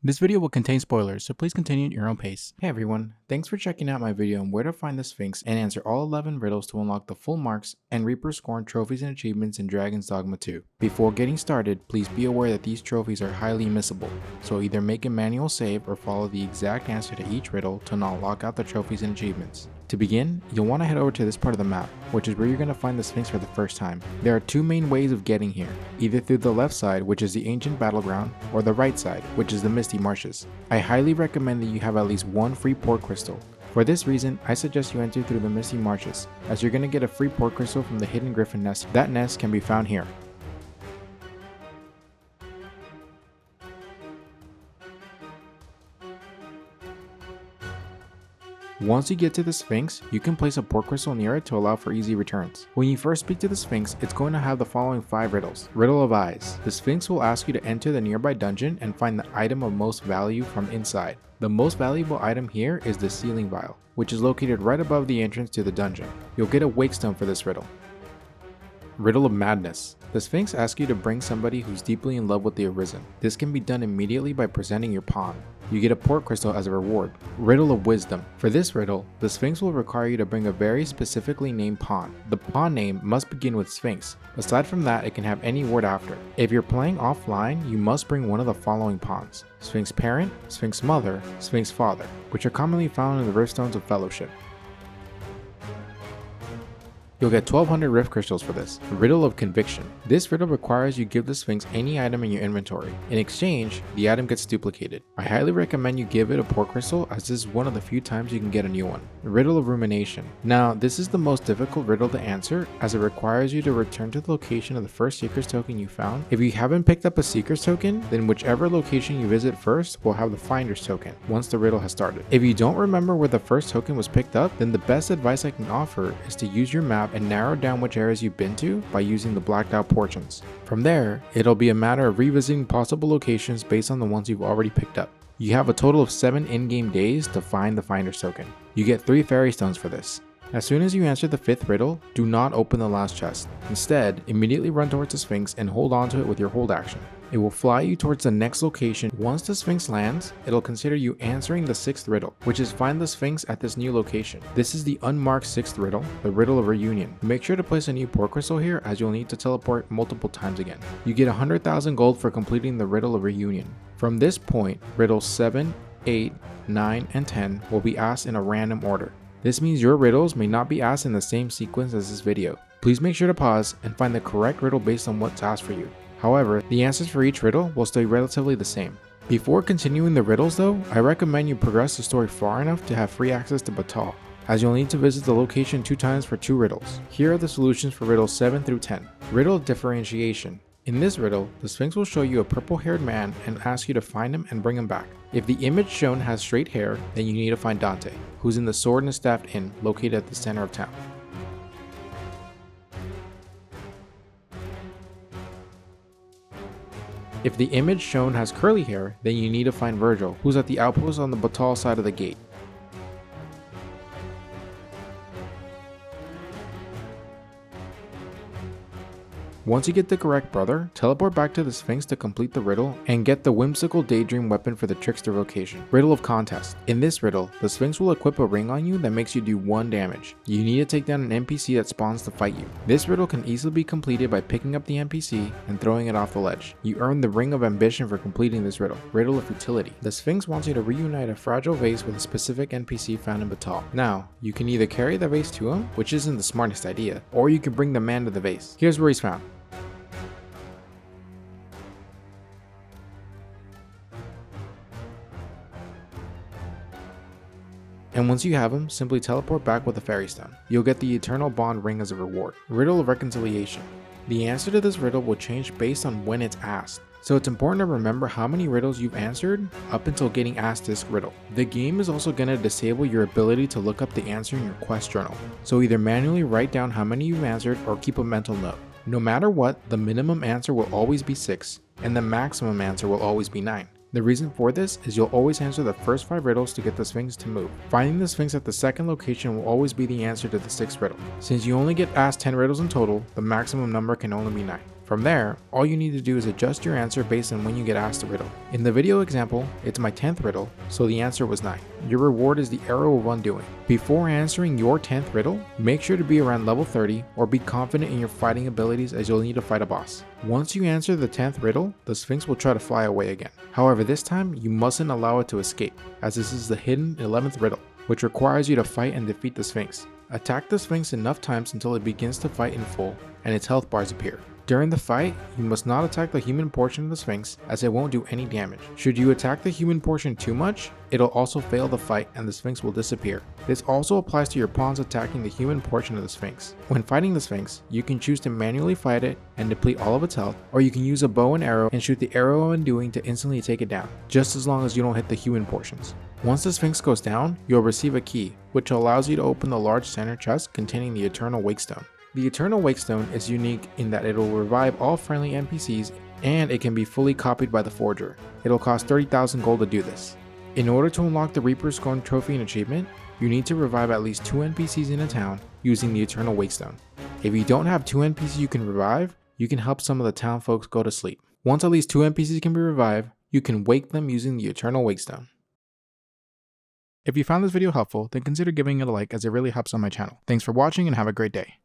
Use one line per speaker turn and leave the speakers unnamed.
This video will contain spoilers, so please continue at your own pace.
Hey everyone, thanks for checking out my video on where to find the Sphinx and answer all 11 riddles to unlock the full marks and Reaper Scorn trophies and achievements in Dragon's Dogma 2. Before getting started, please be aware that these trophies are highly missable, so either make a manual save or follow the exact answer to each riddle to not lock out the trophies and achievements. To begin, you'll want to head over to this part of the map, which is where you're going to find the Sphinx for the first time. There are two main ways of getting here, either through the left side, which is the ancient battleground, or the right side, which is the misty marshes. I highly recommend that you have at least one free port crystal. For this reason, I suggest you enter through the misty marshes, as you're going to get a free port crystal from the hidden griffin nest. That nest can be found here. Once you get to the Sphinx, you can place a port crystal near it to allow for easy returns. When you first speak to the Sphinx, it's going to have the following 5 riddles. Riddle of Eyes. The Sphinx will ask you to enter the nearby dungeon and find the item of most value from inside. The most valuable item here is the sealing vial, which is located right above the entrance to the dungeon. You'll get a Wakestone for this riddle. Riddle of Madness. The Sphinx asks you to bring somebody who's deeply in love with the Arisen. This can be done immediately by presenting your pawn. You get a port crystal as a reward. Riddle of Wisdom. For this riddle, the Sphinx will require you to bring a very specifically named pawn. The pawn name must begin with Sphinx. Aside from that, it can have any word after. If you're playing offline, you must bring one of the following pawns: Sphinx Parent, Sphinx Mother, Sphinx Father, which are commonly found in the Riftstones of Fellowship. You'll get 1200 Rift Crystals for this. Riddle of Conviction. This riddle requires you give the Sphinx any item in your inventory. In exchange, the item gets duplicated. I highly recommend you give it a port crystal, as this is one of the few times you can get a new one. Riddle of Rumination. Now, this is the most difficult riddle to answer, as it requires you to return to the location of the first Seeker's token you found. If you haven't picked up a Seeker's token, then whichever location you visit first will have the Finder's token once the riddle has started. If you don't remember where the first token was picked up, then the best advice I can offer is to use your map and narrow down which areas you've been to by using the blacked out portions. From there, it'll be a matter of revisiting possible locations based on the ones you've already picked up. You have a total of 7 in-game days to find the Finder's token. You get 3 fairy stones for this. As soon as you answer the 5th riddle, do not open the last chest. Instead, immediately run towards the Sphinx and hold onto it with your hold action. It will fly you towards the next location. Once the Sphinx lands, it'll consider you answering the 6th riddle, which is find the Sphinx at this new location. This is the unmarked 6th riddle, the Riddle of Reunion. Make sure to place a new port crystal here, as you'll need to teleport multiple times again. You get 100,000 gold for completing the Riddle of Reunion. From this point, riddles 7, 8, 9, and 10 will be asked in a random order. This means your riddles may not be asked in the same sequence as this video. Please make sure to pause and find the correct riddle based on what's asked for you. However, the answers for each riddle will stay relatively the same. Before continuing the riddles though, I recommend you progress the story far enough to have free access to Batal, as you'll need to visit the location 2 times for 2 riddles. Here are the solutions for riddles 7 through 10. Riddle of Differentiation. In this riddle, the Sphinx will show you a purple-haired man and ask you to find him and bring him back. If the image shown has straight hair, then you need to find Dante, who's in the Sword and Staff Inn, located at the center of town. If the image shown has curly hair, then you need to find Virgil, who's at the outpost on the Batal side of the gate. Once you get the correct brother, teleport back to the Sphinx to complete the riddle and get the whimsical daydream weapon for the trickster vocation. Riddle of Contest. In this riddle, the Sphinx will equip a ring on you that makes you do 1 damage. You need to take down an NPC that spawns to fight you. This riddle can easily be completed by picking up the NPC and throwing it off the ledge. You earn the Ring of Ambition for completing this riddle. Riddle of Futility. The Sphinx wants you to reunite a fragile vase with a specific NPC found in Batal. Now, you can either carry the vase to him, which isn't the smartest idea, or you can bring the man to the vase. Here's where he's found. And once you have him, simply teleport back with a fairy stone. You'll get the Eternal Bond ring as a reward. Riddle of Reconciliation. The answer to this riddle will change based on when it's asked, so it's important to remember how many riddles you've answered up until getting asked this riddle. The game is also going to disable your ability to look up the answer in your quest journal, so either manually write down how many you've answered or keep a mental note. No matter what, the minimum answer will always be 6, and the maximum answer will always be 9. The reason for this is you'll always answer the first 5 riddles to get the Sphinx to move. Finding the Sphinx at the second location will always be the answer to the 6th riddle. Since you only get asked 10 riddles in total, the maximum number can only be 9. From there, all you need to do is adjust your answer based on when you get asked a riddle. In the video example, it's my 10th riddle, so the answer was 9. Your reward is the Arrow of Undoing. Before answering your 10th riddle, make sure to be around level 30 or be confident in your fighting abilities, as you'll need to fight a boss. Once you answer the 10th riddle, the Sphinx will try to fly away again. However, this time you mustn't allow it to escape, as this is the hidden 11th riddle, which requires you to fight and defeat the Sphinx. Attack the Sphinx enough times until it begins to fight in full and its health bars appear. During the fight, you must not attack the human portion of the Sphinx, as it won't do any damage. Should you attack the human portion too much, it'll also fail the fight and the Sphinx will disappear. This also applies to your pawns attacking the human portion of the Sphinx. When fighting the Sphinx, you can choose to manually fight it and deplete all of its health, or you can use a bow and arrow and shoot the Arrow of Undoing to instantly take it down, just as long as you don't hit the human portions. Once the Sphinx goes down, you'll receive a key, which allows you to open the large center chest containing the Eternal Wakestone. The Eternal Wakestone is unique in that it will revive all friendly NPCs, and it can be fully copied by the Forger. It'll cost 30,000 gold to do this. In order to unlock the Reaper's Scorn trophy and achievement, you need to revive at least 2 NPCs in a town using the Eternal Wakestone. If you don't have 2 NPCs you can revive, you can help some of the town folks go to sleep. Once at least 2 NPCs can be revived, you can wake them using the Eternal Wakestone.
If you found this video helpful, then consider giving it a like, as it really helps on my channel. Thanks for watching and have a great day.